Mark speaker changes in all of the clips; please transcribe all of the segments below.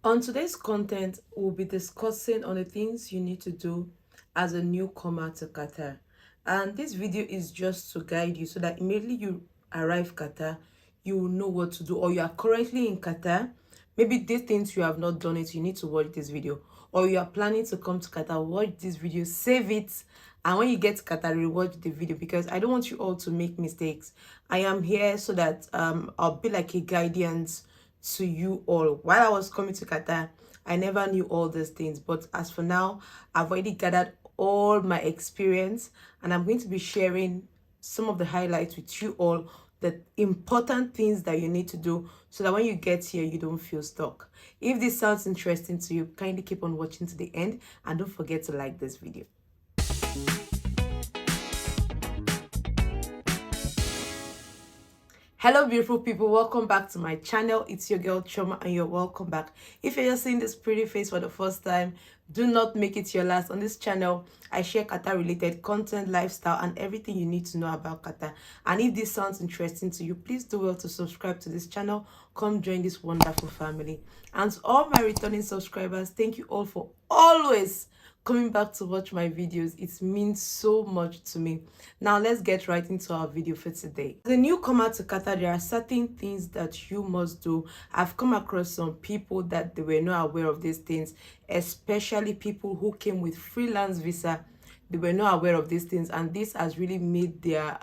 Speaker 1: On today's content, we'll be discussing on the things you need to do as a newcomer to Qatar. And this video is just to guide you so that immediately you arrive Qatar, you will know what to do. Or you are currently in Qatar, maybe these things you have not done it, you need to watch this video. Or you are planning to come to Qatar, watch this video, save it, and when you get to Qatar, rewatch the video because I don't want you all to make mistakes. I am here so that I'll be like a guidance to you all. While I was coming to Qatar, I never knew all these things, but as for now, I've already gathered all my experience and I'm going to be sharing some of the highlights with you all, the important things that you need to do so that when you get here, you don't feel stuck. If this sounds interesting to you, kindly keep on watching to the end and don't forget to like this video. Hello beautiful people, welcome back to my channel. It's your girl Shioma and you're welcome back. If you're just seeing this pretty face for the first time, do not make it your last. On this channel I share Qatar related content, lifestyle and everything you need to know about Qatar. And if this sounds interesting to you, please do well to subscribe to this channel. Come join this wonderful family. And to all my returning subscribers, thank you all for always coming back to watch my videos. It means so much to me. Now let's get right into our video for today. As a newcomer to Qatar, there are certain things that you must do. I've come across some people that they were not aware of these things, especially people who came with freelance visa. They were not aware of these things, and this has really made their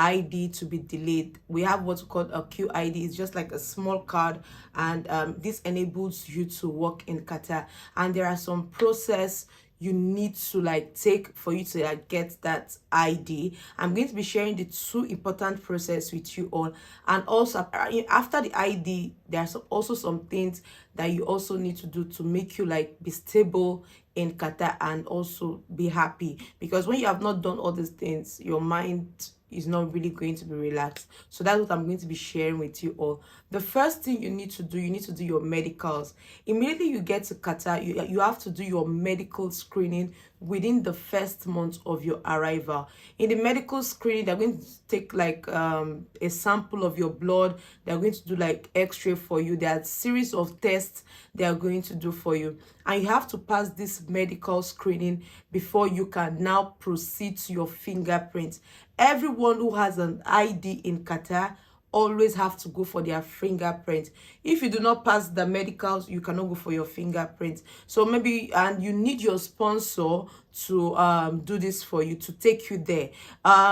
Speaker 1: ID to be delayed. We have what's called a QID. It's just like a small card, and this enables you to work in Qatar. And there are some process you need to take for you to get that ID. I'm going to be sharing the two important process with you all, and also after the ID there's also some things that you also need to do to make you be stable in Qatar and also be happy, because when you have not done all these things, your mind is not really going to be relaxed. So that's what I'm going to be sharing with you all. The first thing you need to do your medicals. Immediately you get to Qatar, you have to do your medical screening within the first month of your arrival. In the medical screening, they're going to take a sample of your blood. They're going to do x-ray for you. There are a series of tests they are going to do for you, and you have to pass this medical screening before you can now proceed to your fingerprint. Everyone who has an ID in Qatar always have to go for their fingerprint. If you do not pass the medicals, you cannot go for your fingerprint. So maybe, and you need your sponsor to do this for you, to take you there.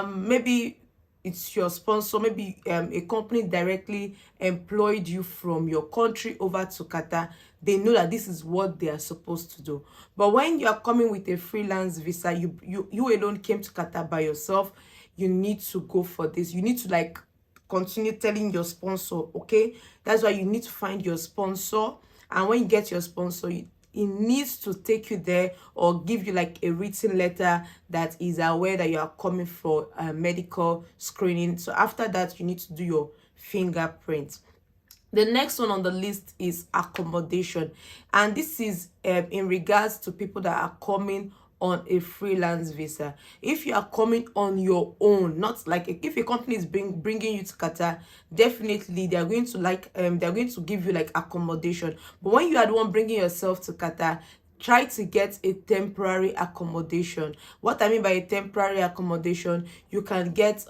Speaker 1: Maybe it's your sponsor, maybe a company directly employed you from your country over to Qatar. They know that this is what they are supposed to do. But when you are coming with a freelance visa, you alone came to Qatar by yourself, you need to go for this. You need to continue telling your sponsor, okay? That's why you need to find your sponsor. And when you get your sponsor, it needs to take you there or give you a written letter that is aware that you are coming for a medical screening. So after that, you need to do your fingerprint. The next one on the list is accommodation, and this is in regards to people that are coming on a freelance visa. If you are coming on your own, not if a company is bringing you to Qatar, definitely they are going to they're going to give you accommodation. But when you are the one bringing yourself to Qatar, try to get a temporary accommodation. What I mean by a temporary accommodation, you can get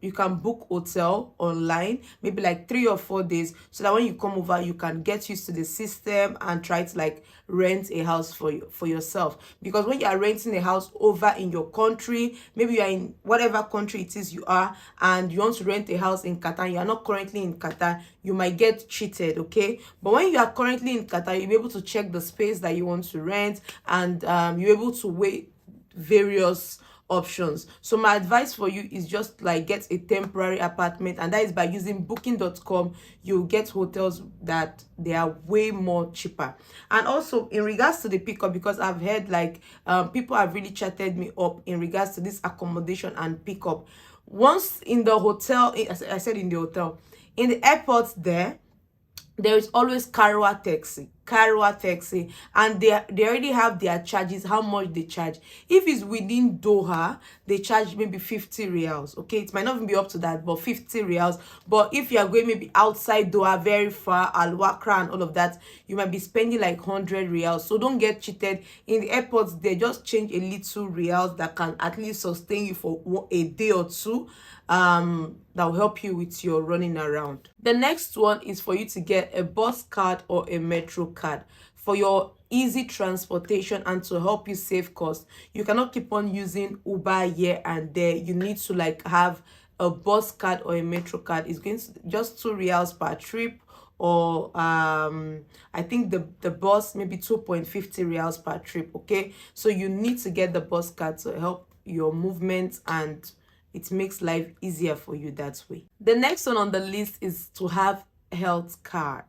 Speaker 1: you can book hotel online, maybe 3 or 4 days, so that when you come over, you can get used to the system and try to rent a house for yourself. Because when you are renting a house over in your country, maybe you are in whatever country it is you are, and you want to rent a house in Qatar, you are not currently in Qatar, you might get cheated, okay? But when you are currently in Qatar, you'll be able to check the space that you want to rent, and you're able to weigh various options. So my advice for you is just get a temporary apartment, and that is by using booking.com. You'll get hotels that they are way more cheaper. And also in regards to the pickup, because I've heard people have really chatted me up in regards to this accommodation and pickup. Once in the hotel, I said in the hotel, in the airport there is always Carwa taxi. Karwa taxi, and they already have their charges, how much they charge. If it's within Doha, they charge maybe 50 reals. Okay, it might not even be up to that, but 50 reals. But if you are going maybe outside Doha, very far, Al Wakra and all of that, you might be spending like 100 reals. So don't get cheated. In the airports, they just change a little reals that can at least sustain you for a day or two. That will help you with your running around. The next one is for you to get a bus card or a metro card for your easy transportation and to help you save costs. You cannot keep on using Uber here and there. You need to like have a bus card or a metro card. It's going to just 2 reals per trip, or I think the bus maybe 2.50 reals per trip. Okay, so you need to get the bus card to help your movement, and it makes life easier for you that way. The next one on the list is to have health card.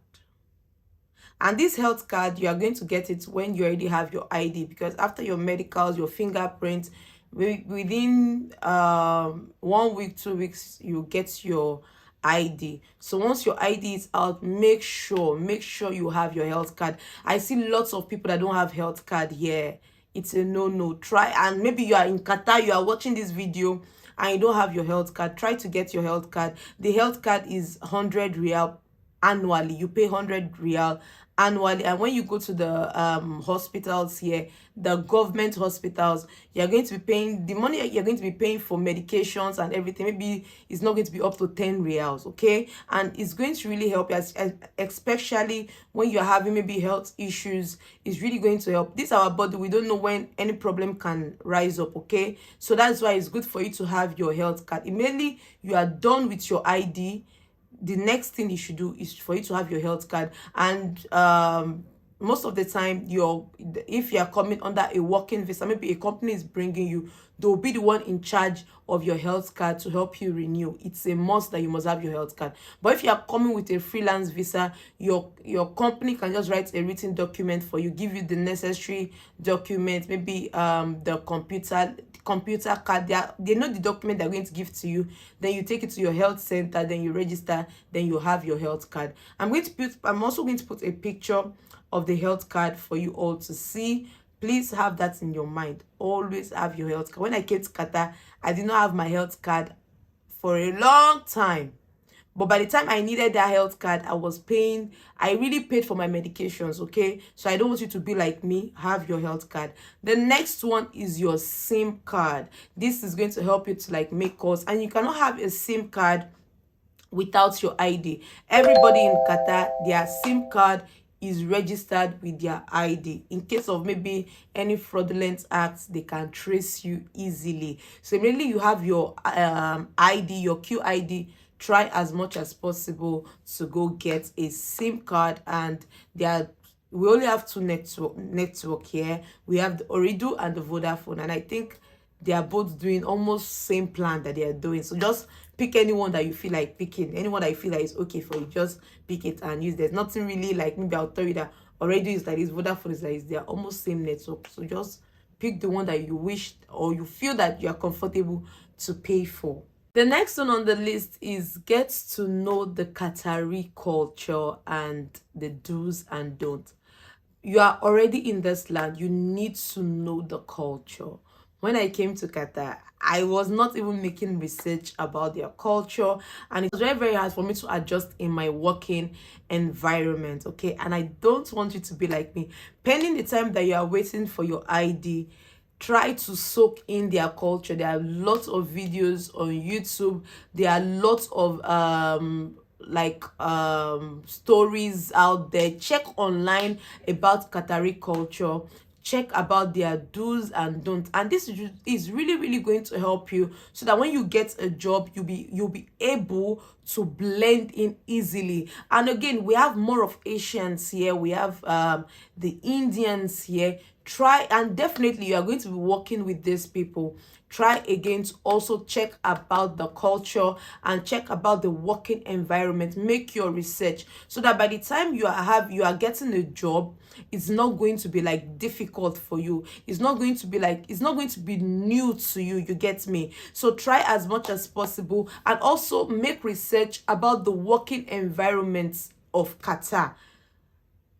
Speaker 1: And this health card, you are going to get it when you already have your ID, because after your medicals, your fingerprints, within 1 week, 2 weeks, you get your ID. So once your ID is out, make sure you have your health card. I see lots of people that don't have health card here. It's a no. Try, and maybe you are in Qatar, you are watching this video and you don't have your health card. Try to get your health card. The health card is 100 real annually. You pay 100 real annually, and when you go to the hospitals here, the government hospitals, you're going to be paying the money you're going to be paying for medications and everything. Maybe it's not going to be up to 10 reals. Okay, and it's going to really help you, especially when you're having maybe health issues. It's really going to help. This is our body, we don't know when any problem can rise up. Okay, so that's why it's good for you to have your health card. Immediately you are done with your ID, the next thing you should do is for you to have your health card. And most of the time, if you are coming under a working visa, maybe a company is bringing you, they'll be the one in charge of your health card to help you renew. It's a must that you must have your health card. But if you are coming with a freelance visa, your company can just write a written document for you, give you the necessary documents, maybe the computer card. They know the document they're going to give to you. Then you take it to your health center, then you register, then you have your health card. I'm also going to put a picture of the health card for you all to see. Please have that in your mind. Always have your health card. When I came to Qatar, I did not have my health card for a long time. But by the time I needed that health card, I really paid for my medications. Okay, so I don't want you to be like me. Have your health card. The next one is your SIM card. This is going to help you to like make calls, and you cannot have a SIM card without your ID. Everybody in Qatar, their SIM card is registered with their ID. In case of maybe any fraudulent acts, they can trace you easily. So immediately you have your ID, your QID, try as much as possible to go get a SIM card. And we only have two network here. We have the Ooredoo and the Vodafone, and I think they are both doing almost same plan that they are doing. So just pick anyone that you feel like picking, anyone that you feel like is okay for you. Just pick it and use. There's nothing really like, maybe I'll tell you that Ooredoo is like this, Vodafone is like this. They are almost same network. So just pick the one that you wish or you feel that you are comfortable to pay for. The next one on the list is get to know the Qatari culture and the do's and don'ts. You are already in this land. You need to know the culture. When I came to Qatar, I was not even making research about their culture, and it was very, very hard for me to adjust in my working environment. Okay, and I don't want you to be like me. Pending the time that you are waiting for your ID, try to soak in their culture. There are lots of videos on YouTube. There are lots of stories out there. Check online about Qatari culture. Check about their do's and don'ts, and this is really, really going to help you, so that when you get a job, you'll be able to blend in easily. And again, we have more of Asians here. We have the Indians here. Try, and definitely you are going to be working with these people. Try again to also check about the culture and check about the working environment. Make your research, so that by the time you are getting a job, it's not going to be like difficult for you. It's not going to be new to you. You get me? So try as much as possible, and also make research about the working environments of Qatar.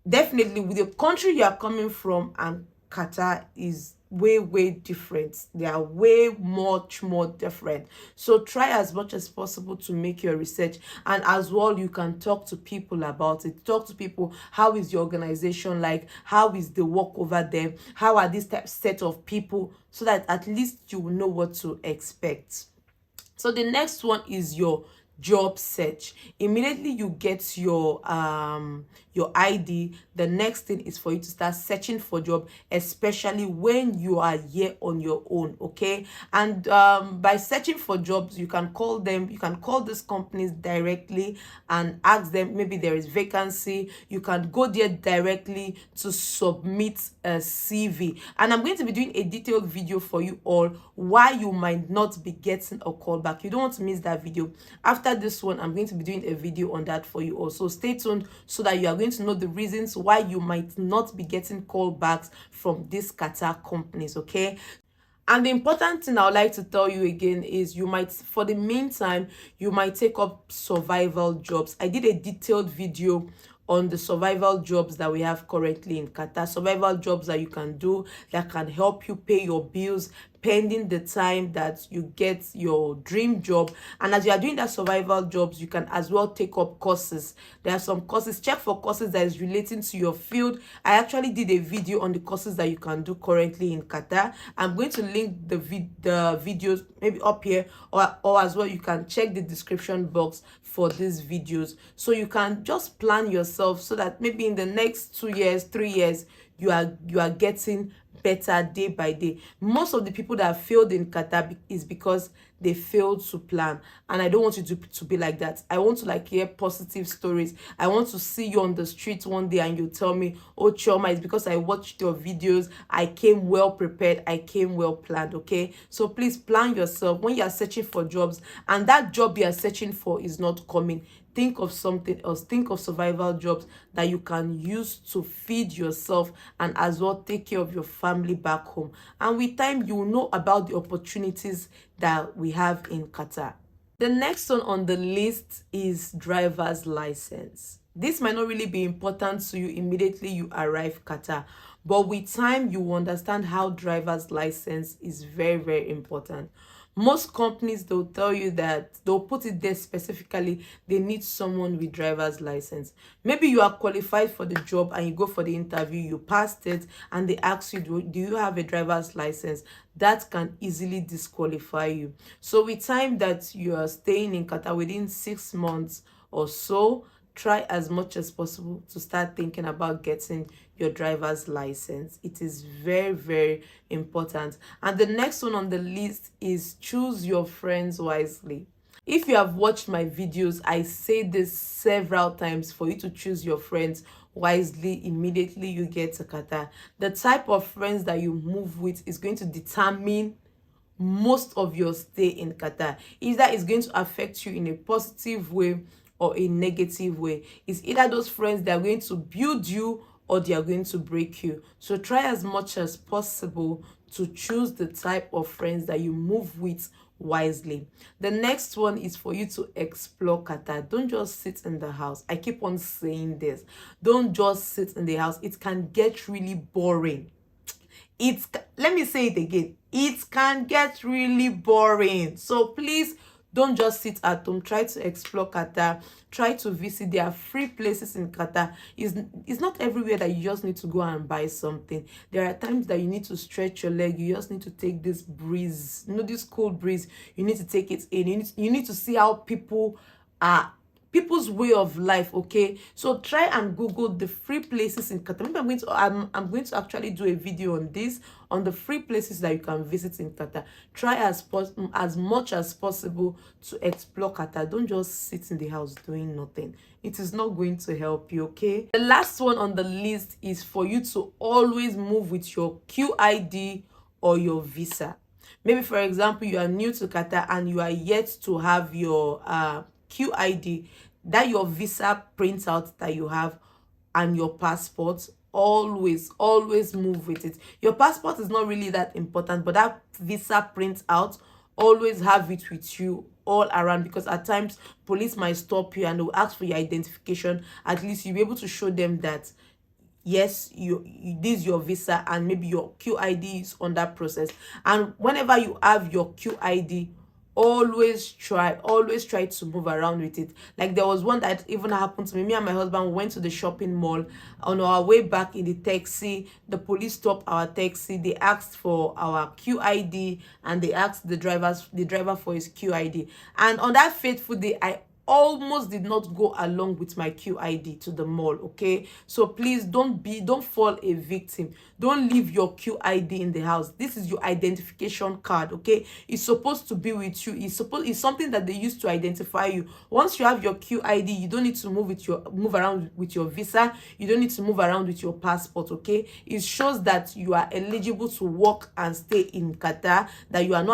Speaker 1: definitely with the country you are coming from and Qatar is way different. They are way much more different. So try as much as possible to make your research, and as well you can talk to people about it. Talk to people, how is your organization like, how is the work over there, how are these set of people, so that at least you will know what to expect. So the next one is your job search. Immediately you get your ID, the next thing is for you to start searching for job, especially when you are here on your own. Okay, and by searching for jobs, you can call them, you can call these companies directly and ask them, maybe there is vacancy. You can go there directly to submit a CV, and I'm going to be doing a detailed video for you all why you might not be getting a call back. You don't want to miss that video. After this one, I'm going to be doing a video on that for you also. Stay tuned so that you are going to know the reasons why you might not be getting callbacks from these Qatar companies. Okay, and the important thing I would like to tell you again is, you might, for the meantime, you might take up survival jobs. I did a detailed video on the survival jobs that we have currently in Qatar. Survival jobs that you can do that can help you pay your bills pending the time that you get your dream job. And as you are doing that survival jobs, you can as well take up courses. There are some courses. Check for courses that is relating to your field. I actually did a video on the courses that you can do currently in Qatar. I'm going to link the videos maybe up here, or as well you can check the description box for these videos, so you can just plan yourself so that maybe in the next 2 years, 3 years, you are getting better day by day. Most of the people that failed in Qatar is because they failed to plan, and I don't want you to be like that. I want to like hear positive stories. I want to see you on the street one day and you tell me, oh Chioma, it's because I watched your videos, I came well prepared, I came well planned. Okay, so please plan yourself when you are searching for jobs and that job you are searching for is not coming. Think of something else. Think of survival jobs that you can use to feed yourself and as well take care of your family back home. And with time, you will know about the opportunities that we have in Qatar. The next one on the list is driver's license. This might not really be important to you immediately you arrive Qatar, but with time, you will understand how driver's license is very important. Most companies, they'll tell you that they'll put it there specifically, they need someone with driver's license. Maybe you are qualified for the job and you go for the interview, you passed it, and they ask you, do you have a driver's license? That can easily disqualify you. So with time that you are staying in Qatar, within 6 months or so, try as much as possible to start thinking about getting your driver's license. It is very important. And the next one on the list is choose your friends wisely. If you have watched my videos, I say this several times, for you to choose your friends wisely immediately you get to Qatar. The type of friends that you move with is going to determine most of your stay in Qatar. Either it's going to affect you in a positive way or a negative way. It's either those friends that are going to build you or they are going to break you. So try as much as possible to choose the type of friends that you move with wisely. The next one is for you to explore Qatar. Don't just sit in the house. I keep on saying this. Don't just sit in the house. It can get really boring. Let me say it again. It can get really boring. So please, don't just sit at home. Try to explore Qatar. Try to visit. There are free places in Qatar. It's not everywhere that you just need to go and buy something. There are times that you need to stretch your leg. You just need to take this breeze, this cold breeze. You need to take it in. You need to see how people are, people's way of life. Okay, so try and Google the free places in Qatar. Maybe I'm going to actually do a video on this, on the free places that you can visit in Qatar. Try as much as possible to explore Qatar. Don't just sit in the house doing nothing. It is not going to help you. Okay, the last one on the list is for you to always move with your QID or your visa. Maybe, for example, you are new to Qatar and you are yet to have your QID, that your visa printout that you have, and your passport. Always move with it. Your passport is not really that important, but that visa printout, always have it with you all around, because at times police might stop you and they'll ask for your identification. At least you'll be able to show them that yes, this is your visa and maybe your QID is on that process. And whenever you have your QID, always try to move around with it. Like there was one that even happened to me and my husband went to the shopping mall. On our way back in the taxi, the police stopped our taxi. They asked for our QID and they asked the driver for his QID. And on that fateful day, I almost did not go along with my QID to the mall. Okay, so please don't fall a victim. Don't leave your QID in the house. This is your identification card. Okay, it's supposed to be with you. It's something that they use to identify you. Once you have your QID, you don't need to move around with your visa. You don't need to move around with your passport. Okay, it shows that you are eligible to work and stay in Qatar, that you are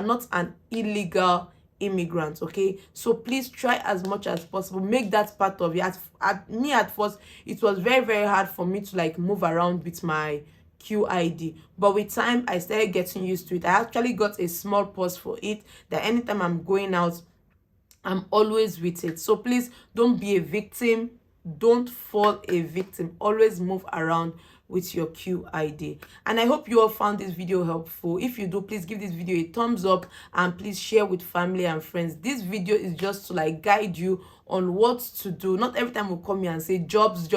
Speaker 1: not an illegal immigrants. Okay, so please try as much as possible, make that part of it. At first it was very, very hard for me to like move around with my QID, but with time I started getting used to it. I actually got a small pause for it, that anytime I'm going out, I'm always with it. So please don't be a victim, don't fall a victim, always move around with your QID. And I hope you all found this video helpful. If you do, please give this video a thumbs up and please share with family and friends. This video is just to like guide you on what to do. Not every time we'll come here and say jobs.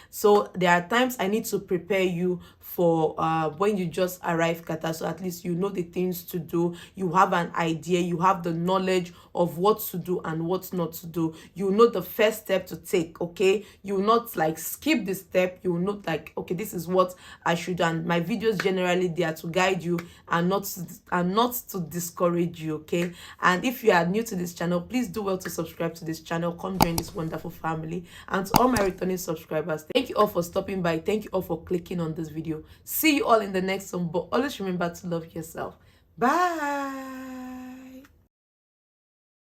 Speaker 1: So there are times I need to prepare you for when you just arrive Qatar, so at least you know the things to do, you have an idea, you have the knowledge of what to do and what not to do. You know the first step to take. Okay, you will not like skip the step. You will not like, okay, this is what I should do. And my videos generally they are to guide you and not to discourage you. Okay, and if you are new to this channel, please do well to subscribe to this channel. Come join this wonderful family. And to all my returning subscribers, thank you all for stopping by. Thank you all for clicking on this video. See you all in the next one, but always remember to love yourself. Bye.